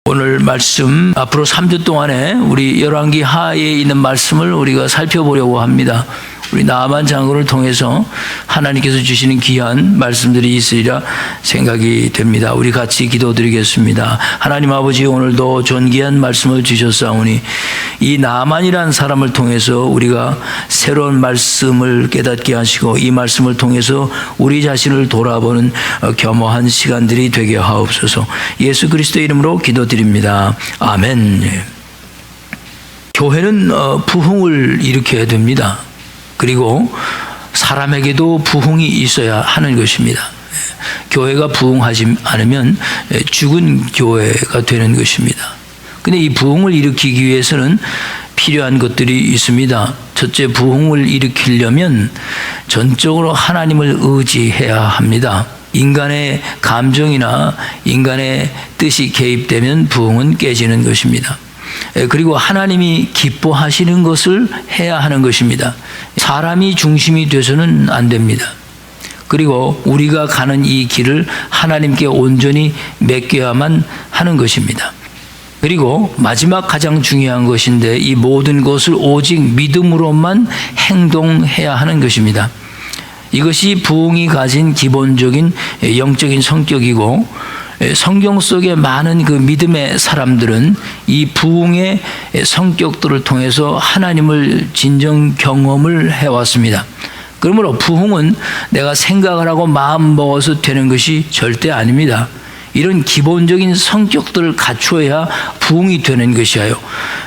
오늘 말씀 앞으로 3주 동안에 우리 열왕기 하에 있는 말씀을 우리가 살펴보려고 합니다. 우리 나아만 장군을 통해서 하나님께서 주시는 귀한 말씀들이 있으리라 생각이 됩니다. 우리 같이 기도드리겠습니다. 하나님 아버지, 오늘도 존귀한 말씀을 주셨사오니 이 나아만이라는 사람을 통해서 우리가 새로운 말씀을 깨닫게 하시고 이 말씀을 통해서 우리 자신을 돌아보는 겸허한 시간들이 되게 하옵소서. 예수 그리스도의 이름으로 기도드립니다. 아멘. 교회는 부흥을 일으켜야 됩니다. 그리고 사람에게도 부흥이 있어야 하는 것입니다. 교회가 부흥하지 않으면 죽은 교회가 되는 것입니다. 근데 이 부흥을 일으키기 위해서는 필요한 것들이 있습니다. 첫째, 부흥을 일으키려면 전적으로 하나님을 의지해야 합니다. 인간의 감정이나 인간의 뜻이 개입되면 부흥은 깨지는 것입니다. 그리고 하나님이 기뻐하시는 것을 해야 하는 것입니다. 사람이 중심이 돼서는 안 됩니다. 그리고 우리가 가는 이 길을 하나님께 온전히 맡겨야만 하는 것입니다. 그리고 마지막 가장 중요한 것인데 이 모든 것을 오직 믿음으로만 행동해야 하는 것입니다. 이것이 부흥이 가진 기본적인 영적인 성격이고, 성경 속의 많은 그 믿음의 사람들은 이 부흥의 성격들을 통해서 하나님을 진정 경험을 해왔습니다. 그러므로 부흥은 내가 생각을 하고 마음 먹어서 되는 것이 절대 아닙니다. 이런 기본적인 성격들을 갖추어야 부흥이 되는 것이에요.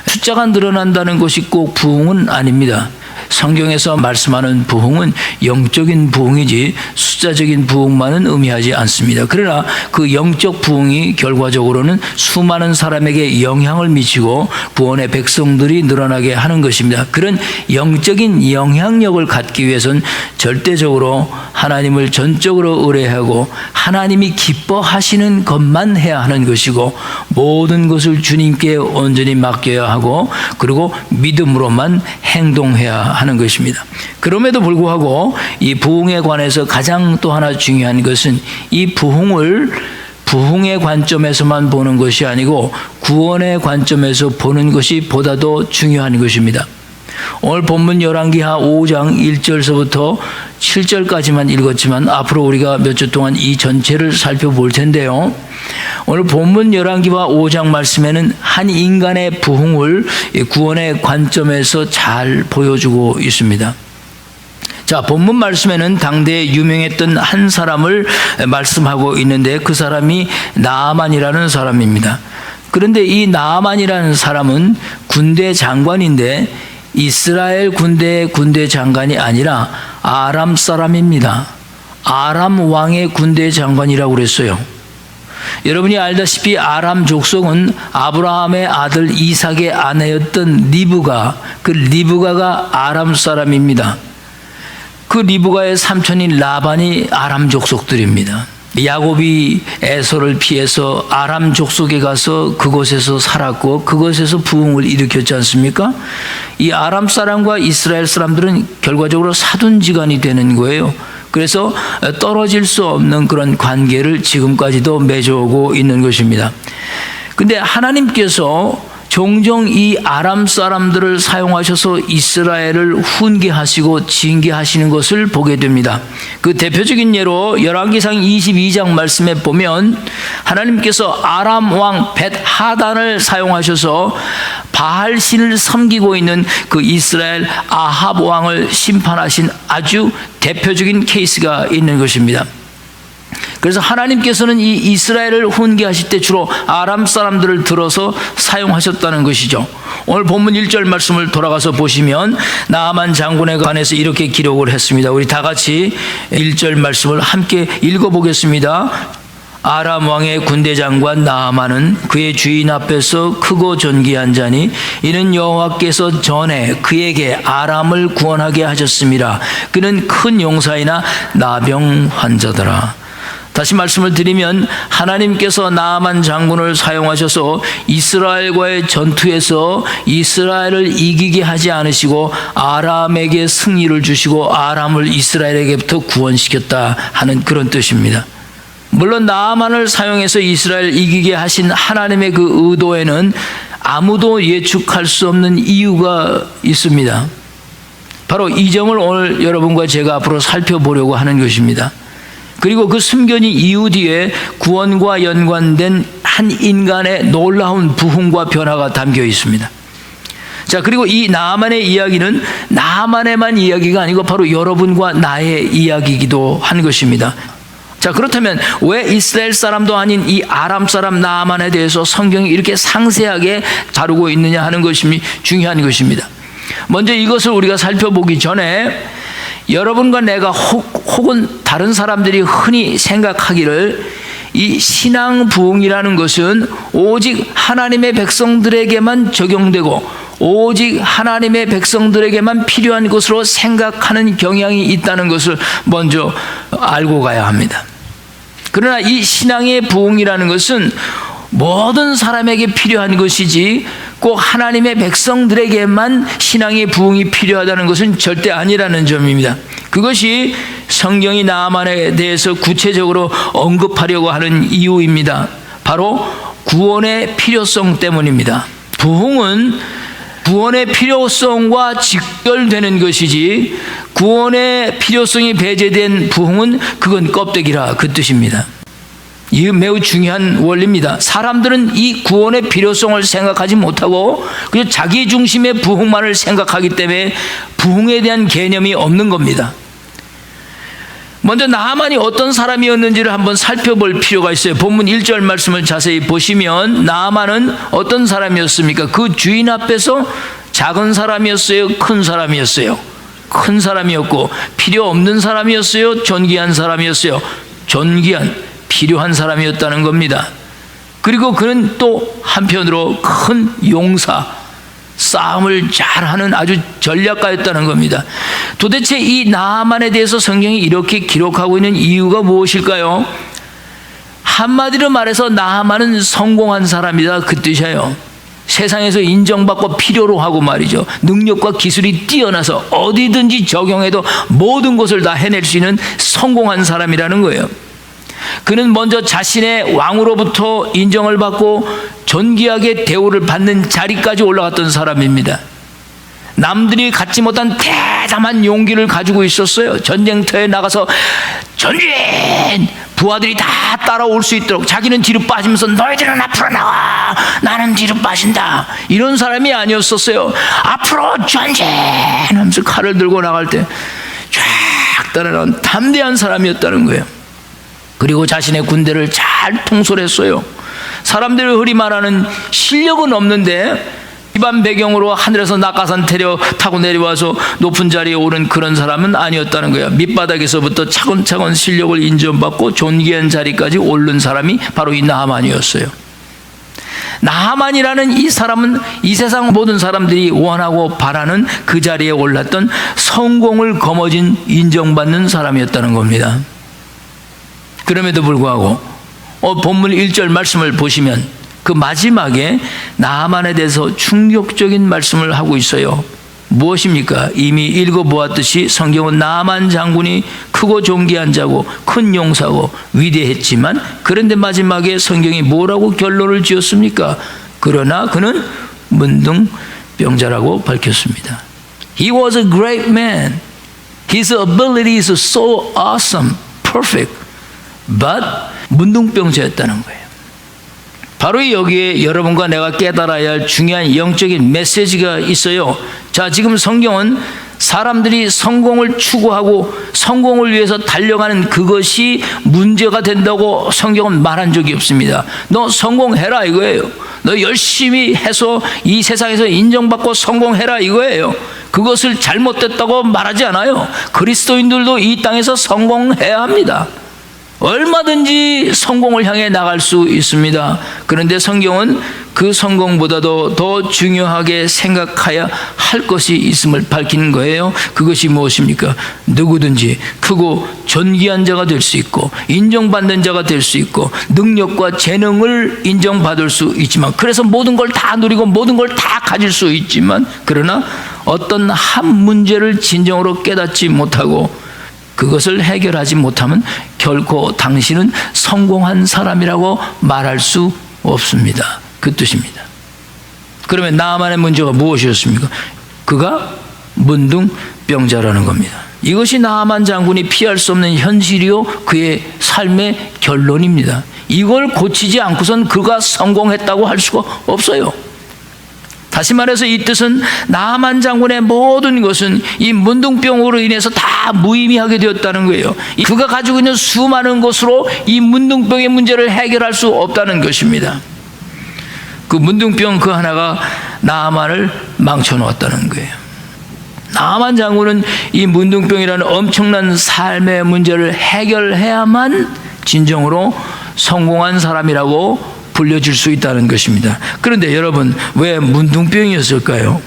숫자가 늘어난다는 것이 꼭 부흥은 아닙니다. 성경에서 말씀하는 부흥은 영적인 부흥이지 숫자적인 부흥만은 의미하지 않습니다. 그러나 그 영적 부흥이 결과적으로는 수많은 사람에게 영향을 미치고 구원의 백성들이 늘어나게 하는 것입니다. 그런 영적인 영향력을 갖기 위해서는 절대적으로 하나님을 전적으로 의뢰하고 하나님이 기뻐하시는 것만 해야 하는 것이고, 모든 것을 주님께 온전히 맡겨야 하고, 그리고 믿음으로만 행동해야 하는 것입니다. 그럼에도 불구하고 이 부흥에 관해서 가장 또 하나 중요한 것은 이 부흥을 부흥의 관점에서만 보는 것이 아니고 구원의 관점에서 보는 것이 보다도 중요한 것입니다. 오늘 본문 열왕기하 5장 1절서부터 7절까지만 읽었지만 앞으로 우리가 몇 주 동안 이 전체를 살펴볼 텐데요. 오늘 본문 열왕기하 5장 말씀에는 한 인간의 부흥을 구원의 관점에서 잘 보여주고 있습니다. 자, 본문 말씀에는 당대에 유명했던 한 사람을 말씀하고 있는데 그 사람이 나아만이라는 사람입니다. 그런데 이 나아만이라는 사람은 군대 장관인데 이스라엘 군대의 군대 장관이 아니라 아람 사람입니다. 아람 왕의 군대 장관이라고 그랬어요. 여러분이 알다시피 아람 족속은 아브라함의 아들 이삭의 아내였던 그 리브가가 아람 사람입니다. 그 리브가의 삼촌인 라반이 아람 족속들입니다. 야곱이 에서를 피해서 아람 족속에 가서 그곳에서 살았고 그곳에서 부흥을 일으켰지 않습니까? 이 아람 사람과 이스라엘 사람들은 결과적으로 사돈지간이 되는 거예요. 그래서 떨어질 수 없는 그런 관계를 지금까지도 맺어오고 있는 것입니다. 근데 하나님께서 종종 이 아람 사람들을 사용하셔서 이스라엘을 훈계하시고 징계하시는 것을 보게 됩니다. 그 대표적인 예로 열왕기상 22장 말씀에 보면 하나님께서 아람 왕 벳하단을 사용하셔서 바알신을 섬기고 있는 그 이스라엘 아합 왕을 심판하신 아주 대표적인 케이스가 있는 것입니다. 그래서 하나님께서는 이 이스라엘을 훈계하실 때 주로 아람 사람들을 들어서 사용하셨다는 것이죠. 오늘 본문 1절 말씀을 돌아가서 보시면 나아만 장군에 관해서 이렇게 기록을 했습니다. 우리 다 같이 1절 말씀을 함께 읽어보겠습니다. 아람 왕의 군대 장관 나아만은 그의 주인 앞에서 크고 존귀한 자니 이는 여호와께서 전에 그에게 아람을 구원하게 하셨습니다. 그는 큰 용사이나 나병 환자더라. 다시 말씀을 드리면 하나님께서 나아만 장군을 사용하셔서 이스라엘과의 전투에서 이스라엘을 이기게 하지 않으시고 아람에게 승리를 주시고 아람을 이스라엘에게부터 구원시켰다 하는 그런 뜻입니다. 물론 나아만을 사용해서 이스라엘 이기게 하신 하나님의 그 의도에는 아무도 예측할 수 없는 이유가 있습니다. 바로 이 점을 오늘 여러분과 제가 앞으로 살펴보려고 하는 것입니다. 그리고 그 숨겨진 이유 뒤에 구원과 연관된 한 인간의 놀라운 부흥과 변화가 담겨 있습니다. 자, 그리고 이 나아만의 이야기는 나아만의만 이야기가 아니고 바로 여러분과 나의 이야기이기도 한 것입니다. 자, 그렇다면 왜 이스라엘 사람도 아닌 이 아람 사람 나아만에 대해서 성경이 이렇게 상세하게 다루고 있느냐 하는 것이 중요한 것입니다. 먼저 이것을 우리가 살펴보기 전에 여러분과 내가 혹은 다른 사람들이 흔히 생각하기를 이 신앙 부흥이라는 것은 오직 하나님의 백성들에게만 적용되고 오직 하나님의 백성들에게만 필요한 것으로 생각하는 경향이 있다는 것을 먼저 알고 가야 합니다. 그러나 이 신앙의 부흥이라는 것은 모든 사람에게 필요한 것이지 꼭 하나님의 백성들에게만 신앙의 부흥이 필요하다는 것은 절대 아니라는 점입니다. 그것이 성경이 나아만에 대해서 구체적으로 언급하려고 하는 이유입니다. 바로 구원의 필요성 때문입니다. 부흥은 구원의 필요성과 직결되는 것이지 구원의 필요성이 배제된 부흥은 그건 껍데기라 그 뜻입니다. 이게 매우 중요한 원리입니다. 사람들은 이 구원의 필요성을 생각하지 못하고 그냥 자기 중심의 부흥만을 생각하기 때문에 부흥에 대한 개념이 없는 겁니다. 먼저 나아만이 어떤 사람이었는지를 한번 살펴볼 필요가 있어요. 본문 1절 말씀을 자세히 보시면 나아만은 어떤 사람이었습니까? 그 주인 앞에서 작은 사람이었어요? 큰 사람이었어요? 큰 사람이었고 필요 없는 사람이었어요? 존귀한 사람이었어요? 존귀한, 필요한 사람이었다는 겁니다. 그리고 그는 또 한편으로 큰 용사, 싸움을 잘하는 아주 전략가였다는 겁니다. 도대체 이 나아만에 대해서 성경이 이렇게 기록하고 있는 이유가 무엇일까요? 한마디로 말해서 나아만은 성공한 사람이다 그 뜻이에요. 세상에서 인정받고 필요로 하고 말이죠. 능력과 기술이 뛰어나서 어디든지 적용해도 모든 것을 다 해낼 수 있는 성공한 사람이라는 거예요. 그는 먼저 자신의 왕으로부터 인정을 받고 존귀하게 대우를 받는 자리까지 올라갔던 사람입니다. 남들이 갖지 못한 대담한 용기를 가지고 있었어요. 전쟁터에 나가서 전진! 부하들이 다 따라올 수 있도록 자기는 뒤로 빠지면서 너희들은 앞으로 나와! 나는 뒤로 빠진다. 이런 사람이 아니었었어요. 앞으로 전진! 하면서 칼을 들고 나갈 때 쫙 따라나온 담대한 사람이었다는 거예요. 그리고 자신의 군대를 잘 통솔했어요. 사람들이 흔히 말하는 실력은 없는데 일반 배경으로 하늘에서 낙하산 타고 내려와서 높은 자리에 오른 그런 사람은 아니었다는 거예요. 밑바닥에서부터 차근차근 실력을 인정받고 존귀한 자리까지 오른 사람이 바로 이 나아만이었어요. 나아만이라는 이 사람은 이 세상 모든 사람들이 원하고 바라는 그 자리에 올랐던 성공을 거머쥔 인정받는 사람이었다는 겁니다. 그럼에도 불구하고 본문 1절 말씀을 보시면 그 마지막에 나아만에 대해서 충격적인 말씀을 하고 있어요. 무엇입니까? 이미 읽어보았듯이 성경은 나아만 장군이 크고 존귀한 자고 큰 용사고 위대했지만 그런데 마지막에 성경이 뭐라고 결론을 지었습니까? 그러나 그는 문둥병자라고 밝혔습니다. He was a great man. His abilities are so awesome, perfect. But 문둥병자였다는 거예요. 바로 여기에 여러분과 내가 깨달아야 할 중요한 영적인 메시지가 있어요. 자, 지금 성경은 사람들이 성공을 추구하고 성공을 위해서 달려가는 그것이 문제가 된다고 성경은 말한 적이 없습니다. 너 성공해라 이거예요. 너 열심히 해서 이 세상에서 인정받고 성공해라 이거예요. 그것을 잘못됐다고 말하지 않아요. 그리스도인들도 이 땅에서 성공해야 합니다. 얼마든지 성공을 향해 나갈 수 있습니다. 그런데 성경은 그 성공보다도 더 중요하게 생각해야 할 것이 있음을 밝히는 거예요. 그것이 무엇입니까? 누구든지 크고 존귀한 자가 될 수 있고 인정받는 자가 될 수 있고 능력과 재능을 인정받을 수 있지만 그래서 모든 걸 다 누리고 모든 걸 다 가질 수 있지만 그러나 어떤 한 문제를 진정으로 깨닫지 못하고 그것을 해결하지 못하면 결코 당신은 성공한 사람이라고 말할 수 없습니다. 그 뜻입니다. 그러면 나만의 문제가 무엇이었습니까? 그가 문둥병자라는 겁니다. 이것이 나만 장군이 피할 수 없는 현실이요 그의 삶의 결론입니다. 이걸 고치지 않고선 그가 성공했다고 할 수가 없어요. 다시 말해서 이 뜻은 나만 장군의 모든 것은 이 문둥병으로 인해서 다 무의미하게 되었다는 거예요. 그가 가지고 있는 수많은 것으로 이 문둥병의 문제를 해결할 수 없다는 것입니다. 그 문둥병 그 하나가 나만을 망쳐놓았다는 거예요. 나만 장군은 이 문둥병이라는 엄청난 삶의 문제를 해결해야만 진정으로 성공한 사람이라고 불려질 수 있다는 것입니다. 그런데 여러분, 왜 문둥병이었을까요?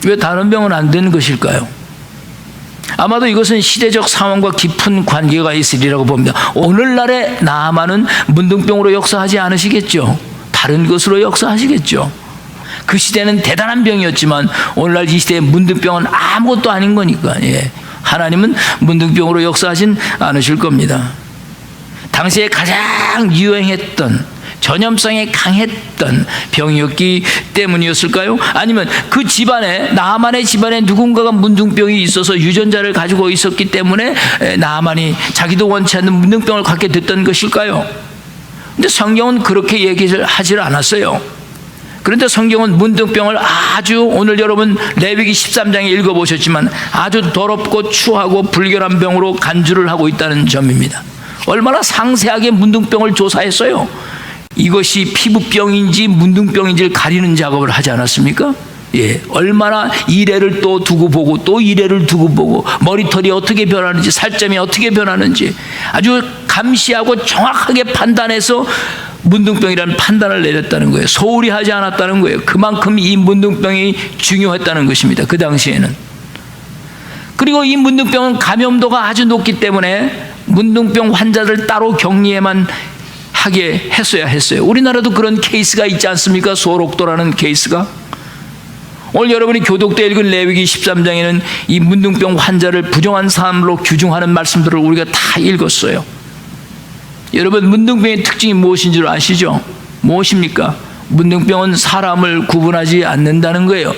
왜 다른 병은 안 되는 것일까요? 아마도 이것은 시대적 상황과 깊은 관계가 있으리라고 봅니다. 오늘날의 나아만은 문둥병으로 역사하지 않으시겠죠? 다른 것으로 역사하시겠죠? 그 시대는 대단한 병이었지만 오늘날 이 시대의 문둥병은 아무것도 아닌 거니까. 하나님은 문둥병으로 역사하진 않으실 겁니다. 당시에 가장 유행했던 전염성에 강했던 병이었기 때문이었을까요? 아니면 그 집안에, 나아만의 집안에 누군가가 문둥병이 있어서 유전자를 가지고 있었기 때문에 나아만이 자기도 원치 않는 문둥병을 갖게 됐던 것일까요? 근데 성경은 그렇게 얘기를 하질 않았어요. 그런데 성경은 문둥병을 아주, 오늘 여러분 레위기 13장에 읽어보셨지만 아주 더럽고 추하고 불결한 병으로 간주를 하고 있다는 점입니다. 얼마나 상세하게 문둥병을 조사했어요. 이것이 피부병인지 문둥병인지를 가리는 작업을 하지 않았습니까? 얼마나 이래를 또 두고 보고 또 이래를 두고 보고 머리털이 어떻게 변하는지 살점이 어떻게 변하는지 아주 감시하고 정확하게 판단해서 문둥병이라는 판단을 내렸다는 거예요. 소홀히 하지 않았다는 거예요. 그만큼 이 문둥병이 중요했다는 것입니다. 그 당시에는. 그리고 이 문둥병은 감염도가 아주 높기 때문에 문둥병 환자들 따로 격리에만 하게 했어야 했어요. 우리나라도 그런 케이스가 있지 않습니까? 소록도라는 케이스가. 오늘 여러분이 교독 때 읽은 레위기 13장에는 이 문둥병 환자를 부정한 사람으로 규정하는 말씀들을 우리가 다 읽었어요. 여러분, 문둥병의 특징이 무엇인지 아시죠? 무엇입니까? 문둥병은 사람을 구분하지 않는다는 거예요.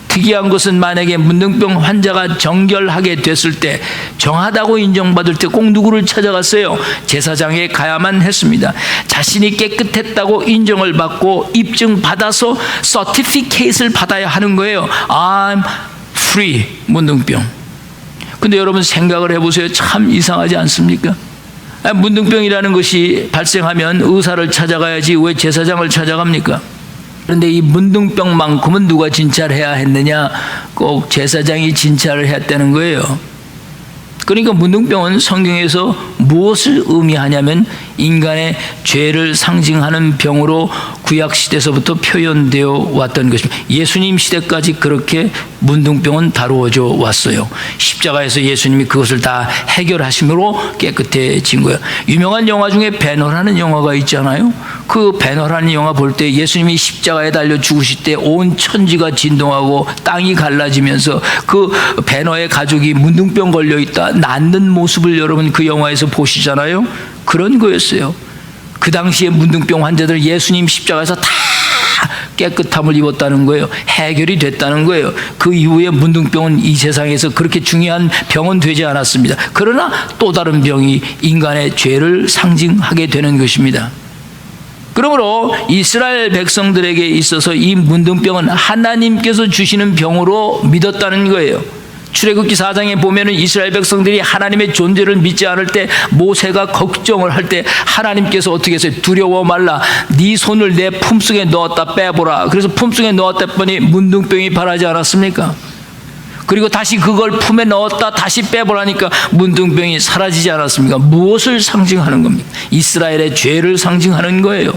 특이한 것은 만약에 문둥병 환자가 정결하게 됐을 때, 정하다고 인정받을 때 꼭 누구를 찾아갔어요? 제사장에 가야만 했습니다. 자신이 깨끗했다고 인정을 받고 입증받아서 서티피케이트를 받아야 하는 거예요. I'm free, 문둥병. 근데 여러분 생각을 해보세요. 참 이상하지 않습니까? 문둥병이라는 것이 발생하면 의사를 찾아가야지 왜 제사장을 찾아갑니까? 그런데 이 문둥병만큼은 누가 진찰을 해야 했느냐? 꼭 제사장이 진찰을 했다는 거예요. 그러니까 문둥병은 성경에서 무엇을 의미하냐면 인간의 죄를 상징하는 병으로 구약시대에서부터 표현되어 왔던 것입니다. 예수님 시대까지 그렇게 문둥병은 다루어져 왔어요. 십자가에서 예수님이 그것을 다 해결하심으로 깨끗해진 거예요. 유명한 영화 중에 배너라는 영화가 있잖아요. 그 배너라는 영화 볼 때 예수님이 십자가에 달려 죽으실 때 온 천지가 진동하고 땅이 갈라지면서 그 배너의 가족이 문둥병 걸려있다 낫는 모습을 여러분 그 영화에서 보시잖아요. 그런 거였어요. 그 당시에 문둥병 환자들 예수님 십자가에서 다 깨끗함을 입었다는 거예요. 해결이 됐다는 거예요. 그 이후에 문둥병은 이 세상에서 그렇게 중요한 병은 되지 않았습니다. 그러나 또 다른 병이 인간의 죄를 상징하게 되는 것입니다. 그러므로 이스라엘 백성들에게 있어서 이 문둥병은 하나님께서 주시는 병으로 믿었다는 거예요. 출애굽기 4장에 보면은 이스라엘 백성들이 하나님의 존재를 믿지 않을 때 모세가 걱정을 할 때 하나님께서 어떻게 했어요? 두려워 말라. 네 손을 내 품속에 넣었다 빼보라. 그래서 품속에 넣었다 보니 문둥병이 발하지 않았습니까? 그리고 다시 그걸 품에 넣었다 다시 빼보라니까 문둥병이 사라지지 않았습니까? 무엇을 상징하는 겁니까? 이스라엘의 죄를 상징하는 거예요.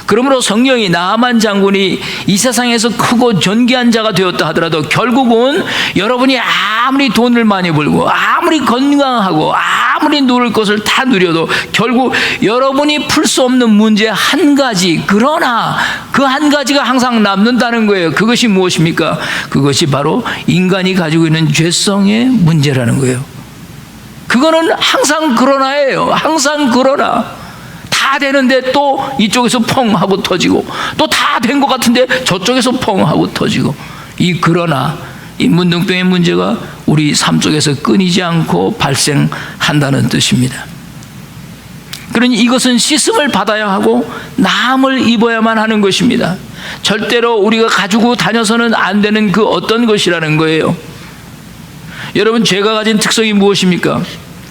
그러므로 성령이 나아만 장군이 이 세상에서 크고 존귀한 자가 되었다 하더라도 결국은 여러분이 아무리 돈을 많이 벌고 아무리 건강하고 아무리 누릴 것을 다 누려도 결국 여러분이 풀 수 없는 문제 한 가지, 그러나 그 한 가지가 항상 남는다는 거예요. 그것이 무엇입니까? 그것이 바로 인간이 가지고 있는 죄성의 문제라는 거예요. 그거는 항상 그러나예요. 항상 그러나. 다 되는데 또 이쪽에서 펑 하고 터지고, 또 다 된 것 같은데 저쪽에서 펑 하고 터지고, 이 그러나, 이 문둥병의 문제가 우리 삶 속에서 끊이지 않고 발생한다는 뜻입니다. 그러니 이것은 씻음을 받아야 하고 나음을 입어야만 하는 것입니다. 절대로 우리가 가지고 다녀서는 안 되는 그 어떤 것이라는 거예요. 여러분, 죄가 가진 특성이 무엇입니까?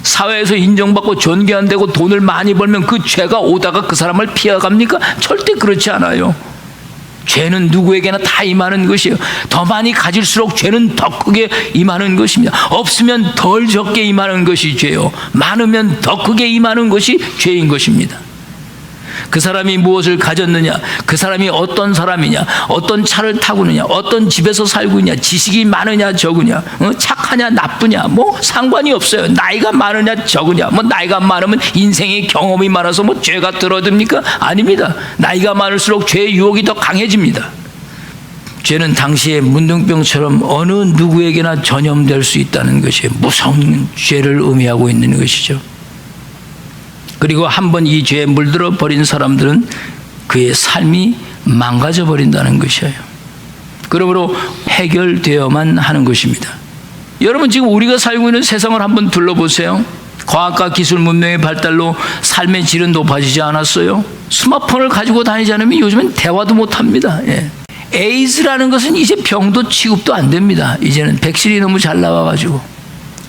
사회에서 인정받고 존귀한되고 돈을 많이 벌면 그 죄가 오다가 그 사람을 피해갑니까? 절대 그렇지 않아요. 죄는 누구에게나 다 임하는 것이에요. 더 많이 가질수록 죄는 더 크게 임하는 것입니다. 없으면 덜 적게 임하는 것이 죄요, 많으면 더 크게 임하는 것이 죄인 것입니다. 그 사람이 무엇을 가졌느냐, 그 사람이 어떤 사람이냐, 어떤 차를 타고 있느냐, 어떤 집에서 살고 있냐, 지식이 많으냐 적으냐, 착하냐 나쁘냐, 뭐 상관이 없어요. 나이가 많으냐 적으냐, 뭐 나이가 많으면 인생의 경험이 많아서 뭐 죄가 들어듭니까? 아닙니다. 나이가 많을수록 죄의 유혹이 더 강해집니다. 죄는 당시에 문둥병처럼 어느 누구에게나 전염될 수 있다는 것이 무서운 죄를 의미하고 있는 것이죠. 그리고 한번 이 죄에 물들어 버린 사람들은 그의 삶이 망가져 버린다는 것이에요. 그러므로 해결되어야만 하는 것입니다. 여러분, 지금 우리가 살고 있는 세상을 한번 둘러보세요. 과학과 기술 문명의 발달로 삶의 질은 높아지지 않았어요? 스마트폰을 가지고 다니지 않으면 요즘엔 대화도 못합니다. 에이즈라는 것은 이제 병도 취급도 안 됩니다. 이제는 백신이 너무 잘 나와가지고.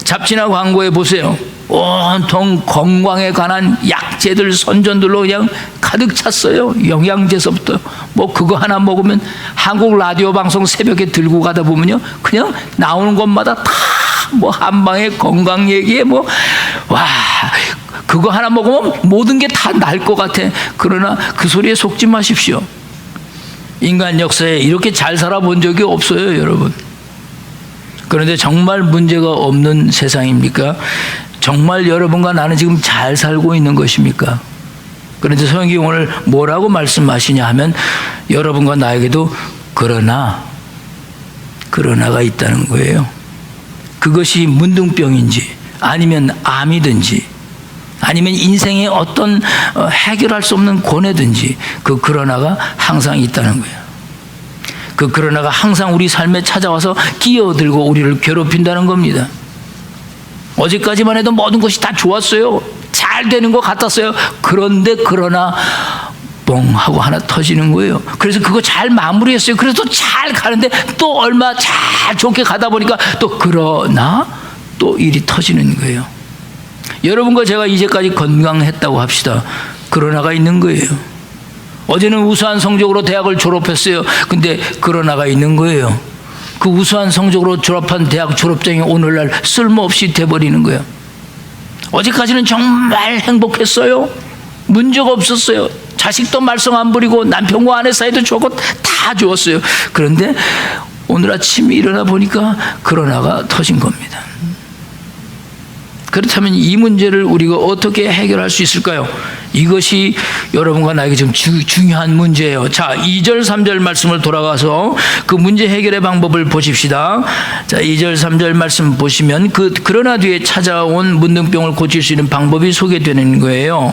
잡지나 광고에 보세요. 온통 건강에 관한 약재들, 선전들로 그냥 가득 찼어요. 영양제서부터 뭐 그거 하나 먹으면, 한국 라디오 방송 새벽에 들고 가다 보면요, 그냥 나오는 것마다 다 뭐 한방에 건강 얘기에 뭐, 와, 그거 하나 먹으면 모든 게 다 날 것 같아. 그러나 그 소리에 속지 마십시오. 인간 역사에 이렇게 잘 살아본 적이 없어요, 여러분. 그런데 정말 문제가 없는 세상입니까? 정말 여러분과 나는 지금 잘 살고 있는 것입니까? 그런데 성경이 오늘 뭐라고 말씀하시냐 하면, 여러분과 나에게도 그러나가 있다는 거예요. 그것이 문둥병인지 아니면 암이든지 아니면 인생의 어떤 해결할 수 없는 고뇌든지, 그 그러나가 항상 있다는 거예요. 그 그러나가 항상 우리 삶에 찾아와서 끼어들고 우리를 괴롭힌다는 겁니다. 어제까지만 해도 모든 것이 다 좋았어요. 잘 되는 것 같았어요. 그런데 그러나 뻥 하고 하나 터지는 거예요. 그래서 그거 잘 마무리했어요. 그래서 또 잘 가는데 또 얼마 잘 좋게 가다 보니까 또 그러나 또 일이 터지는 거예요. 여러분과 제가 이제까지 건강했다고 합시다. 그러나가 있는 거예요. 어제는 우수한 성적으로 대학을 졸업했어요. 근데 그러나가 있는 거예요. 그 우수한 성적으로 졸업한 대학 졸업장이 오늘날 쓸모없이 돼버리는 거예요. 어제까지는 정말 행복했어요. 문제가 없었어요. 자식도 말썽 안 부리고 남편과 아내 사이도 좋고 다 좋았어요. 그런데 오늘 아침에 일어나 보니까 그러나가 터진 겁니다. 그렇다면 이 문제를 우리가 어떻게 해결할 수 있을까요? 이것이 여러분과 나에게 지금 중요한 문제예요. 자, 2절 3절 말씀을 돌아가서 그 문제 해결의 방법을 보십시다. 자, 2절 3절 말씀 보시면 그러나 뒤에 찾아온 문둥병을 고칠 수 있는 방법이 소개되는 거예요.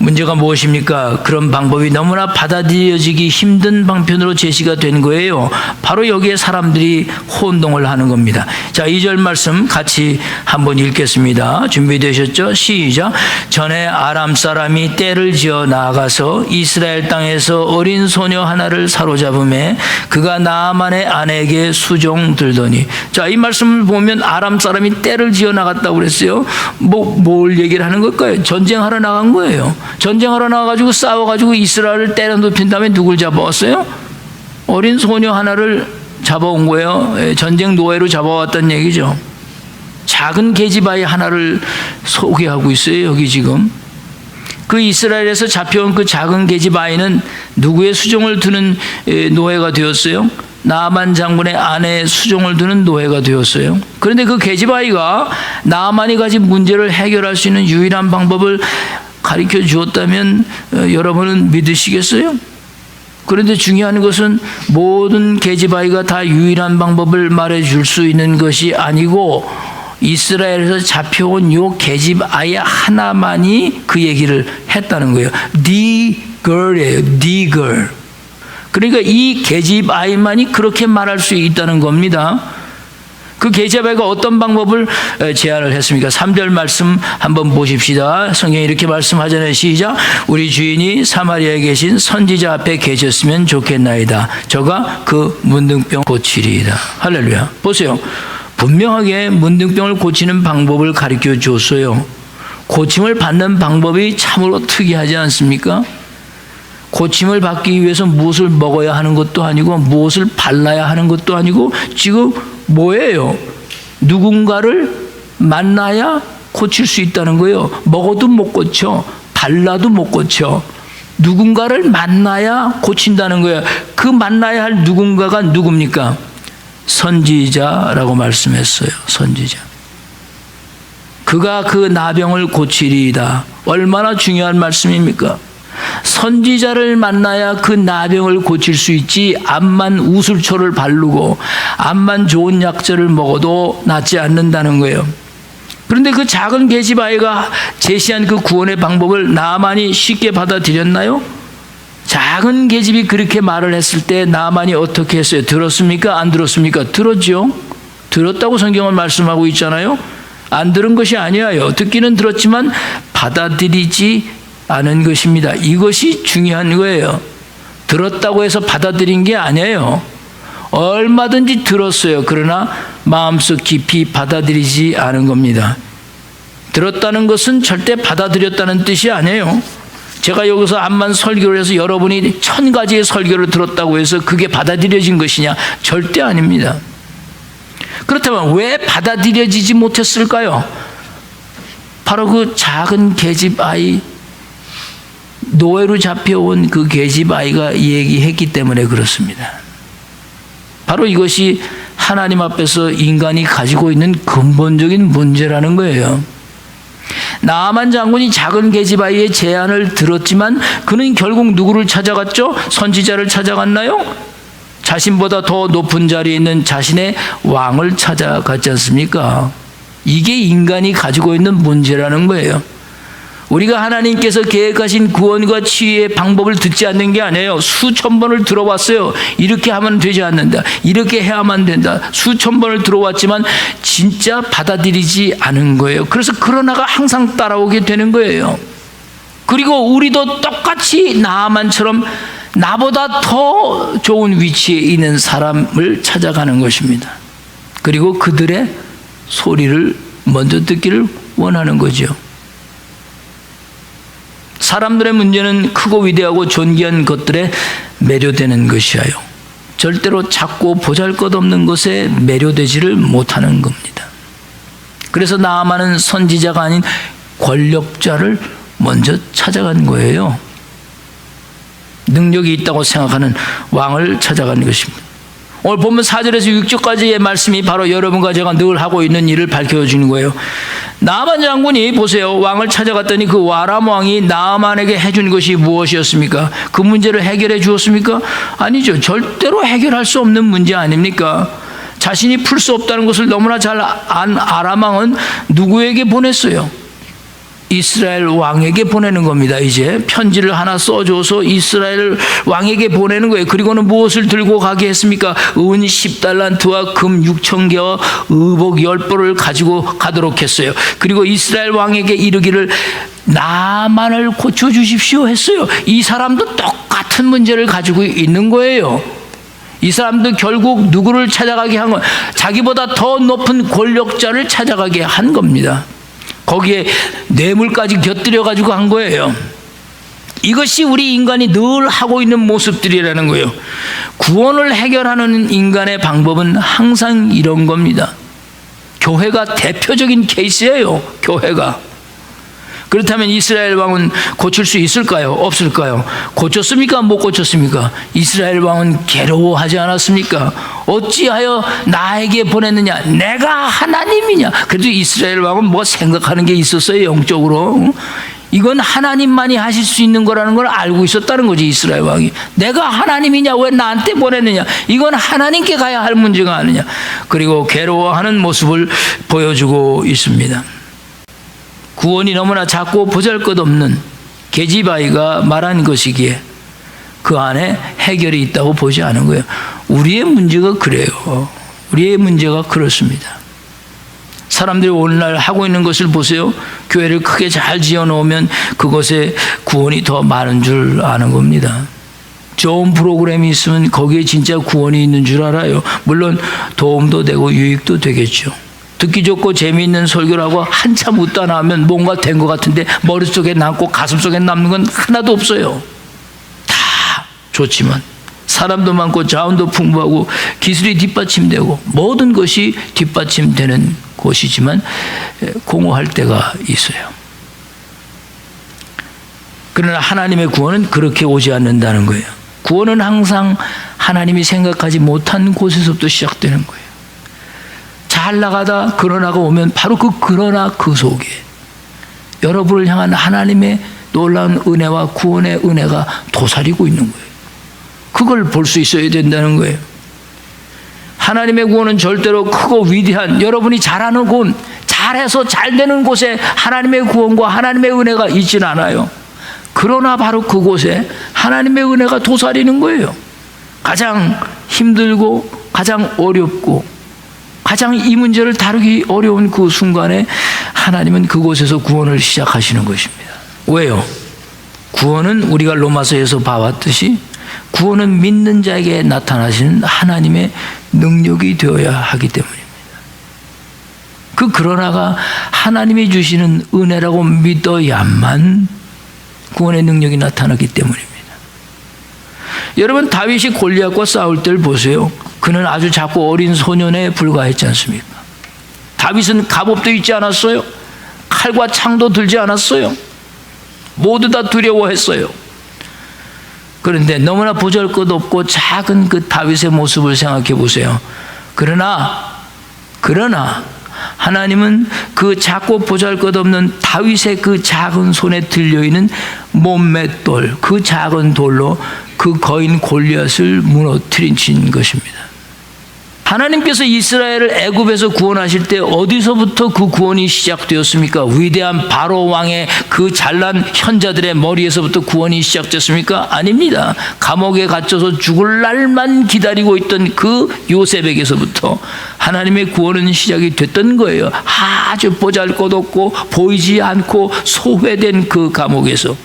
문제가 무엇입니까? 그런 방법이 너무나 받아들여지기 힘든 방편으로 제시가 된 거예요. 바로 여기에 사람들이 혼동을 하는 겁니다. 자, 2절 말씀 같이 한번 읽겠습니다. 준비되셨죠? 시작. 전에 아람 사람이 떼를 지어 나아가서 이스라엘 땅에서 어린 소녀 하나를 사로잡음에 그가 나아만의 아내에게 수종 들더니. 자, 이 말씀을 보면 아람 사람이 떼를 지어 나갔다고 그랬어요. 뭘 얘기를 하는 걸까요? 전쟁하러 나간 거예요. 전쟁하러 나가가지고 싸워가지고 이스라엘을 때려 눕힌 다음에 누굴 잡아왔어요? 어린 소녀 하나를 잡아온 거예요. 전쟁 노예로 잡아왔다는 얘기죠. 작은 계집아이 하나를 소개하고 있어요, 여기 지금. 그 이스라엘에서 잡혀온 그 작은 계집 아이는 누구의 수종을 두는 노예가 되었어요? 나아만 장군의 아내의 수종을 두는 노예가 되었어요. 그런데 그 계집 아이가 나아만이 가진 문제를 해결할 수 있는 유일한 방법을 가르쳐 주었다면 여러분은 믿으시겠어요? 그런데 중요한 것은 모든 계집 아이가 다 유일한 방법을 말해 줄 수 있는 것이 아니고 이스라엘에서 잡혀온 요 계집 아이 하나만이 그 얘기를 했다는 거예요. The girl이에요. The girl. 그러니까 이 계집 아이만이 그렇게 말할 수 있다는 겁니다. 그 계집 아이가 어떤 방법을 제안을 했습니까? 3절 말씀 한번 보십시다. 성경이 이렇게 말씀하잖아요. 시작. 우리 주인이 사마리아에 계신 선지자 앞에 계셨으면 좋겠나이다. 저가 그 문둥병 고치리이다. 할렐루야. 보세요. 분명하게 문둥병을 고치는 방법을 가르쳐 줬어요. 고침을 받는 방법이 참으로 특이하지 않습니까? 고침을 받기 위해서 무엇을 먹어야 하는 것도 아니고 무엇을 발라야 하는 것도 아니고 지금 뭐예요? 누군가를 만나야 고칠 수 있다는 거예요. 먹어도 못 고쳐, 발라도 못 고쳐. 누군가를 만나야 고친다는 거예요. 그 만나야 할 누군가가 누굽니까? 선지자라고 말씀했어요. 선지자. 그가 그 나병을 고치리이다. 얼마나 중요한 말씀입니까? 선지자를 만나야 그 나병을 고칠 수 있지, 암만 우술초를 바르고 암만 좋은 약재를 먹어도 낫지 않는다는 거예요. 그런데 그 작은 계집 아이가 제시한 그 구원의 방법을 나아만이 쉽게 받아들였나요? 작은 계집이 그렇게 말을 했을 때 나아만이 어떻게 했어요? 들었습니까? 안 들었습니까? 들었죠. 들었다고 성경은 말씀하고 있잖아요. 안 들은 것이 아니에요. 듣기는 들었지만 받아들이지 않은 것입니다. 이것이 중요한 거예요. 들었다고 해서 받아들인 게 아니에요. 얼마든지 들었어요. 그러나 마음속 깊이 받아들이지 않은 겁니다. 들었다는 것은 절대 받아들였다는 뜻이 아니에요. 제가 여기서 암만 설교를 해서 여러분이 1000가지의 설교를 들었다고 해서 그게 받아들여진 것이냐? 절대 아닙니다. 그렇다면 왜 받아들여지지 못했을까요? 바로 그 작은 계집 아이, 노예로 잡혀온 그 계집 아이가 얘기했기 때문에 그렇습니다. 바로 이것이 하나님 앞에서 인간이 가지고 있는 근본적인 문제라는 거예요. 나아만 장군이 작은 계집 아이의 제안을 들었지만 그는 결국 누구를 찾아갔죠? 선지자를 찾아갔나요? 자신보다 더 높은 자리에 있는 자신의 왕을 찾아갔지 않습니까? 이게 인간이 가지고 있는 문제라는 거예요. 우리가 하나님께서 계획하신 구원과 치유의 방법을 듣지 않는 게 아니에요. 수천 번을 들어왔어요. 이렇게 하면 되지 않는다. 이렇게 해야만 된다. 수천 번을 들어왔지만 진짜 받아들이지 않은 거예요. 그래서 그러나가 항상 따라오게 되는 거예요. 그리고 우리도 똑같이 나아만처럼 나보다 더 좋은 위치에 있는 사람을 찾아가는 것입니다. 그리고 그들의 소리를 먼저 듣기를 원하는 거죠. 사람들의 문제는 크고 위대하고 존귀한 것들에 매료되는 것이에요. 절대로 작고 보잘것없는 것에 매료되지를 못하는 겁니다. 그래서 나아만은 선지자가 아닌 권력자를 먼저 찾아간 거예요. 능력이 있다고 생각하는 왕을 찾아간 것입니다. 오늘 보면 4절에서 6절까지의 말씀이 바로 여러분과 제가 늘 하고 있는 일을 밝혀주는 거예요. 나아만 장군이 보세요. 왕을 찾아갔더니 그 아람 왕이 나아만에게 해준 것이 무엇이었습니까? 그 문제를 해결해 주었습니까? 아니죠. 절대로 해결할 수 없는 문제 아닙니까? 자신이 풀 수 없다는 것을 너무나 잘 안 아람 왕은 누구에게 보냈어요? 이스라엘 왕에게 보내는 겁니다. 이제 편지를 하나 써줘서 이스라엘 왕에게 보내는 거예요. 그리고는 무엇을 들고 가게 했습니까? 은 10달란트와 금 6,000개와 의복 10벌을 가지고 가도록 했어요. 그리고 이스라엘 왕에게 이르기를 나만을 고쳐주십시오 했어요. 이 사람도 똑같은 문제를 가지고 있는 거예요. 이 사람도 결국 누구를 찾아가게 한 건 자기보다 더 높은 권력자를 찾아가게 한 겁니다. 거기에 뇌물까지 곁들여 가지고 한 거예요. 이것이 우리 인간이 늘 하고 있는 모습들이라는 거예요. 구원을 해결하는 인간의 방법은 항상 이런 겁니다. 교회가 대표적인 케이스예요. 교회가. 그렇다면 이스라엘 왕은 고칠 수 있을까요? 없을까요? 고쳤습니까? 못 고쳤습니까? 이스라엘 왕은 괴로워하지 않았습니까? 어찌하여 나에게 보냈느냐? 내가 하나님이냐? 그래도 이스라엘 왕은 뭐 생각하는 게 있었어요, 영적으로. 이건 하나님만이 하실 수 있는 거라는 걸 알고 있었다는 거지. 이스라엘 왕이 내가 하나님이냐, 왜 나한테 보냈느냐, 이건 하나님께 가야 할 문제가 아니냐. 그리고 괴로워하는 모습을 보여주고 있습니다. 구원이 너무나 작고 보잘것없는 계집아이가 말한 것이기에 그 안에 해결이 있다고 보지 않은 거예요. 우리의 문제가 그래요. 우리의 문제가 그렇습니다. 사람들이 오늘날 하고 있는 것을 보세요. 교회를 크게 잘 지어놓으면 그것에 구원이 더 많은 줄 아는 겁니다. 좋은 프로그램이 있으면 거기에 진짜 구원이 있는 줄 알아요. 물론 도움도 되고 유익도 되겠죠. 듣기 좋고 재미있는 설교를 하고 한참 웃다 나면 뭔가 된 것 같은데 머릿속에 남고 가슴속에 남는 건 하나도 없어요. 다 좋지만 사람도 많고 자원도 풍부하고 기술이 뒷받침되고 모든 것이 뒷받침되는 곳이지만 공허할 때가 있어요. 그러나 하나님의 구원은 그렇게 오지 않는다는 거예요. 구원은 항상 하나님이 생각하지 못한 곳에서부터 시작되는 거예요. 잘 나가다 그러나가 오면 바로 그러나 그 속에 여러분을 향한 하나님의 놀라운 은혜와 구원의 은혜가 도사리고 있는 거예요. 그걸 볼 수 있어야 된다는 거예요. 하나님의 구원은 절대로 크고 위대한 여러분이 잘하는 곳, 잘해서 잘 되는 곳에 하나님의 구원과 하나님의 은혜가 있지는 않아요. 그러나 바로 그곳에 하나님의 은혜가 도사리는 거예요. 가장 힘들고 가장 어렵고 가장 이 문제를 다루기 어려운 그 순간에 하나님은 그곳에서 구원을 시작하시는 것입니다. 왜요? 구원은 우리가 로마서에서 봐왔듯이 구원은 믿는 자에게 나타나시는 하나님의 능력이 되어야 하기 때문입니다. 그러나가 하나님이 주시는 은혜라고 믿어야만 구원의 능력이 나타나기 때문입니다. 여러분, 다윗이 골리앗과 싸울 때를 보세요. 그는 아주 작고 어린 소년에 불과했지 않습니까? 다윗은 갑옷도 입지 않았어요. 칼과 창도 들지 않았어요. 모두 다 두려워했어요. 그런데 너무나 보잘것없고 작은 그 다윗의 모습을 생각해 보세요. 그러나 하나님은 그 작고 보잘것없는 다윗의 그 작은 손에 들려있는 몸맷돌, 그 작은 돌로 그 거인 골리앗을 무너뜨린 것입니다. 하나님께서 이스라엘을 애굽에서 구원하실 때 어디서부터 그 구원이 시작되었습니까? 위대한 바로 왕의 그 잘난 현자들의 머리에서부터 구원이 시작됐습니까? 아닙니다. 감옥에 갇혀서 죽을 날만 기다리고 있던 그 요셉에게서부터 하나님의 구원은 시작이 됐던 거예요. 아주 보잘것없고 보이지 않고 소외된 그 감옥에서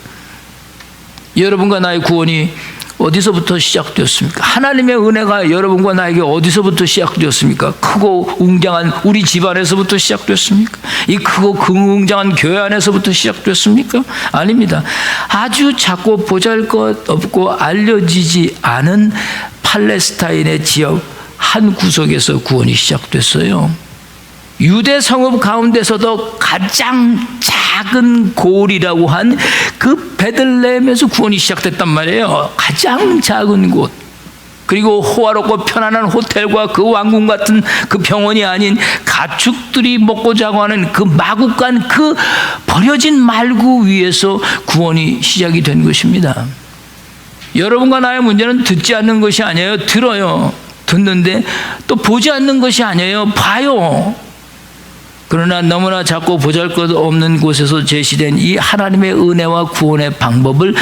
여러분과 나의 구원이 어디서부터 시작되었습니까? 하나님의 은혜가 여러분과 나에게 어디서부터 시작되었습니까? 크고 웅장한 우리 집안에서부터 시작됐습니까? 이 크고 웅장한 교회 안에서부터 시작됐습니까? 아닙니다. 아주 작고 보잘것없고 알려지지 않은 팔레스타인의 지역 한 구석에서 구원이 시작됐어요. 유대 성읍 가운데서도 가장 작은 고을이라고 한 그 베들레헴에서 구원이 시작됐단 말이에요. 가장 작은 곳. 그리고 호화롭고 편안한 호텔과 그 왕궁 같은 그 병원이 아닌 가축들이 먹고 자고 하는 그 마구간 그 버려진 말구 위에서 구원이 시작이 된 것입니다. 여러분과 나의 문제는 듣지 않는 것이 아니에요. 들어요. 듣는데 또 보지 않는 것이 아니에요. 봐요. 그러나 너무나 작고 보잘것없는 곳에서 제시된 이 하나님의 은혜와 구원의 방법을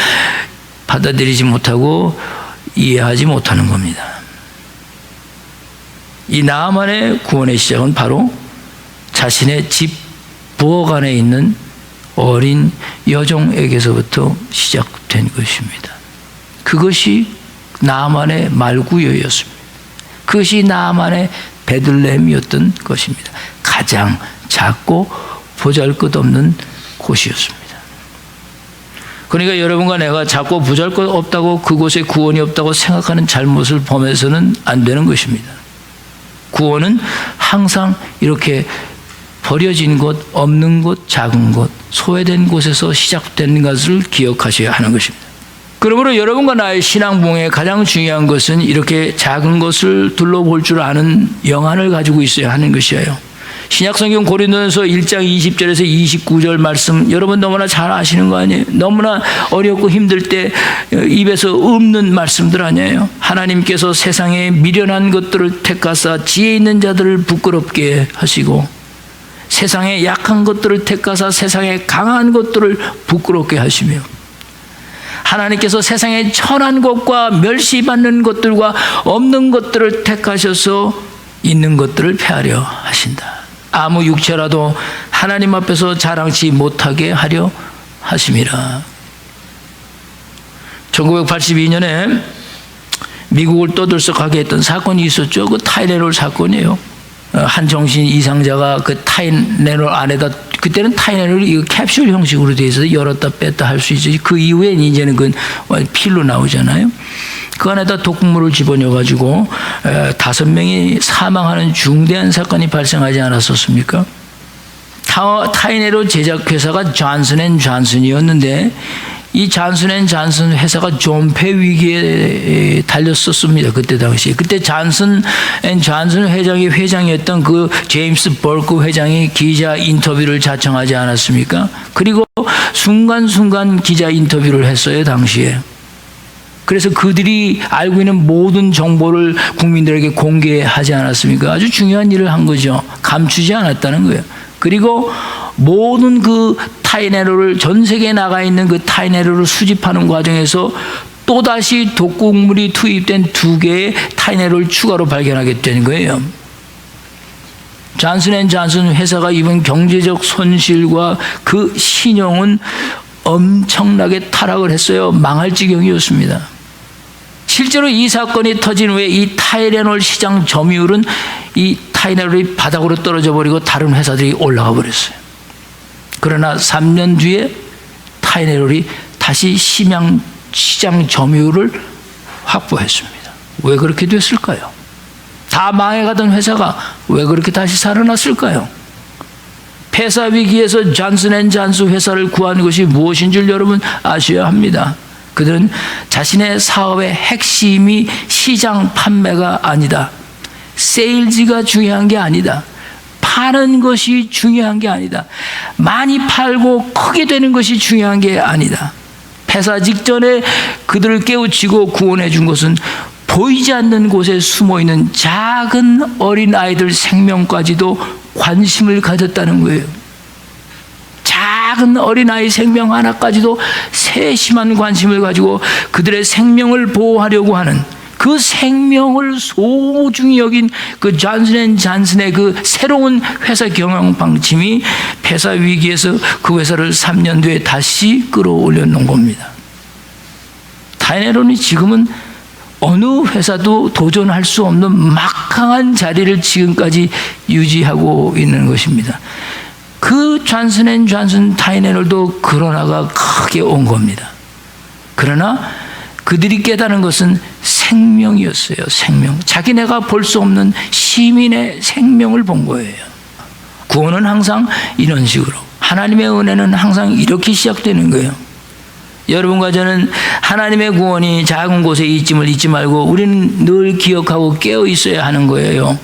받아들이지 못하고 이해하지 못하는 겁니다. 이 나아만의 구원의 시작은 바로 자신의 집 부엌 안에 있는 어린 여종에게서부터 시작된 것입니다. 그것이 나아만의 말구여였습니다. 그것이 나아만의 베들레헴이었던 것입니다. 가장 작고 보잘것없는 곳이었습니다. 그러니까 여러분과 내가 작고 보잘것없다고 그곳에 구원이 없다고 생각하는 잘못을 범해서는 안 되는 것입니다. 구원은 항상 이렇게 버려진 곳, 없는 곳, 작은 곳, 소외된 곳에서 시작된 것을 기억하셔야 하는 것입니다. 그러므로 여러분과 나의 신앙봉에 가장 중요한 것은 이렇게 작은 것을 둘러볼 줄 아는 영안을 가지고 있어야 하는 것이에요. 신약성경 고린도전서 1장 20절에서 29절 말씀 여러분 너무나 잘 아시는 거 아니에요? 너무나 어렵고 힘들 때 입에서 없는 말씀들 아니에요? 하나님께서 세상에 미련한 것들을 택하사 지혜 있는 자들을 부끄럽게 하시고 세상에 약한 것들을 택하사 세상에 강한 것들을 부끄럽게 하시며 하나님께서 세상에 천한 것과 멸시받는 것들과 없는 것들을 택하셔서 있는 것들을 폐하려 하신다. 아무 육체라도 하나님 앞에서 자랑치 못하게 하려 하심이라. 1982년에 미국을 떠들썩하게 했던 사건이 있었죠. 그 타이레놀 사건이에요. 한 정신 이상자가 그 타이레놀 안에다, 그때는 타이레놀이 이거 캡슐 형식으로 되어 있어서 열었다 뺐다 할 수 있어요. 그 이후엔 이제는 그 필로 나오잖아요. 그 안에다 독극물을 집어넣어가지고 5명이 사망하는 중대한 사건이 발생하지 않았었습니까? 타이레놀 제작회사가 존슨앤존슨이었는데 이 존슨앤존슨 회사가 존폐 위기에 달렸었습니다. 그때 당시에. 그때 존슨앤존슨 회장이었던 그 제임스 벌크 회장이 기자 인터뷰를 자청하지 않았습니까? 그리고 순간순간 기자 인터뷰를 했어요, 당시에. 그래서 그들이 알고 있는 모든 정보를 국민들에게 공개하지 않았습니까? 아주 중요한 일을 한 거죠. 감추지 않았다는 거예요. 그리고 모든 그 타이레놀을, 전 세계에 나가 있는 그 타이레놀을 수집하는 과정에서 또다시 독극물이 투입된 2개의 타이레놀을 추가로 발견하게 되는 거예요. 존슨앤존슨 회사가 입은 경제적 손실과 그 신용은 엄청나게 타락을 했어요. 망할 지경이었습니다. 실제로 이 사건이 터진 후에 이 타이레놀 시장 점유율은 이 타이레놀이 바닥으로 떨어져 버리고 다른 회사들이 올라가 버렸어요. 그러나 3년 뒤에 타이레놀이 다시 시장 점유율을 확보했습니다. 왜 그렇게 됐을까요? 다 망해가던 회사가 왜 그렇게 다시 살아났을까요? 폐사 위기에서 존슨앤존슨 회사를 구한 것이 무엇인 줄 여러분 아셔야 합니다. 그들은 자신의 사업의 핵심이 시장 판매가 아니다. 세일즈가 중요한 게 아니다. 파는 것이 중요한 게 아니다. 많이 팔고 크게 되는 것이 중요한 게 아니다. 폐사 직전에 그들을 깨우치고 구원해 준 것은 보이지 않는 곳에 숨어있는 작은 어린아이들 생명까지도 관심을 가졌다는 거예요. 작은 어린아이 생명 하나까지도 세심한 관심을 가지고 그들의 생명을 보호하려고 하는, 그 생명을 소중히 여긴 그 존슨앤존슨의 그 새로운 회사 경영 방침이 폐사 위기에서 그 회사를 3년 뒤에 다시 끌어올려 놓은 겁니다. 타이레놀이 지금은 어느 회사도 도전할 수 없는 막강한 자리를 지금까지 유지하고 있는 것입니다. 그 존슨앤존슨 타이레놀도 코로나가 크게 온 겁니다. 그러나 그들이 깨달은 것은 생명이었어요. 생명. 자기네가 볼 수 없는 시민의 생명을 본 거예요. 구원은 항상 이런 식으로, 하나님의 은혜는 항상 이렇게 시작되는 거예요. 여러분과 저는 하나님의 구원이 작은 곳에 있음을 잊지 말고 우리는 늘 기억하고 깨어 있어야 하는 거예요.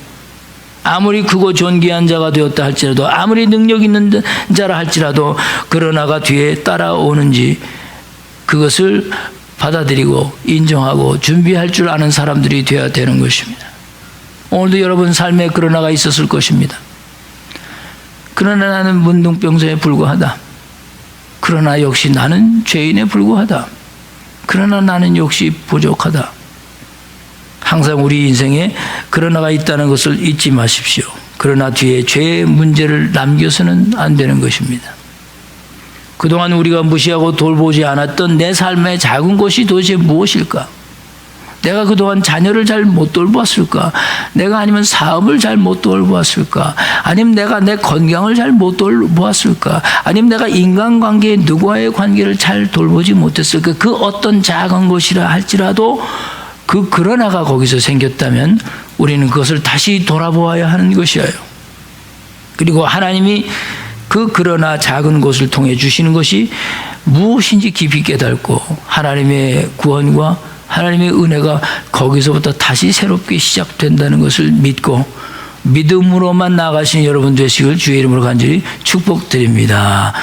아무리 크고 존귀한 자가 되었다 할지라도, 아무리 능력 있는 자라 할지라도 그러나가 뒤에 따라오는지 그것을 받아들이고 인정하고 준비할 줄 아는 사람들이 되어야 되는 것입니다. 오늘도 여러분 삶에 그러나가 있었을 것입니다. 그러나 나는 문둥병자에 불과하다. 그러나 역시 나는 죄인에 불과하다. 그러나 나는 역시 부족하다. 항상 우리 인생에 그러나가 있다는 것을 잊지 마십시오. 그러나 뒤에 죄의 문제를 남겨서는 안 되는 것입니다. 그동안 우리가 무시하고 돌보지 않았던 내 삶의 작은 것이 도대체 무엇일까? 내가 그동안 자녀를 잘 못 돌보았을까? 내가 아니면 사업을 잘 못 돌보았을까? 아니면 내가 내 건강을 잘 못 돌보았을까? 아니면 내가 인간관계, 누구와의 관계를 잘 돌보지 못했을까? 그 어떤 작은 것이라 할지라도 그러나가 거기서 생겼다면 우리는 그것을 다시 돌아보아야 하는 것이에요. 그리고 하나님이 그러나 작은 것을 통해 주시는 것이 무엇인지 깊이 깨닫고 하나님의 구원과 하나님의 은혜가 거기서부터 다시 새롭게 시작된다는 것을 믿고 믿음으로만 나아가시는 여러분 되시길 주의 이름으로 간절히 축복드립니다.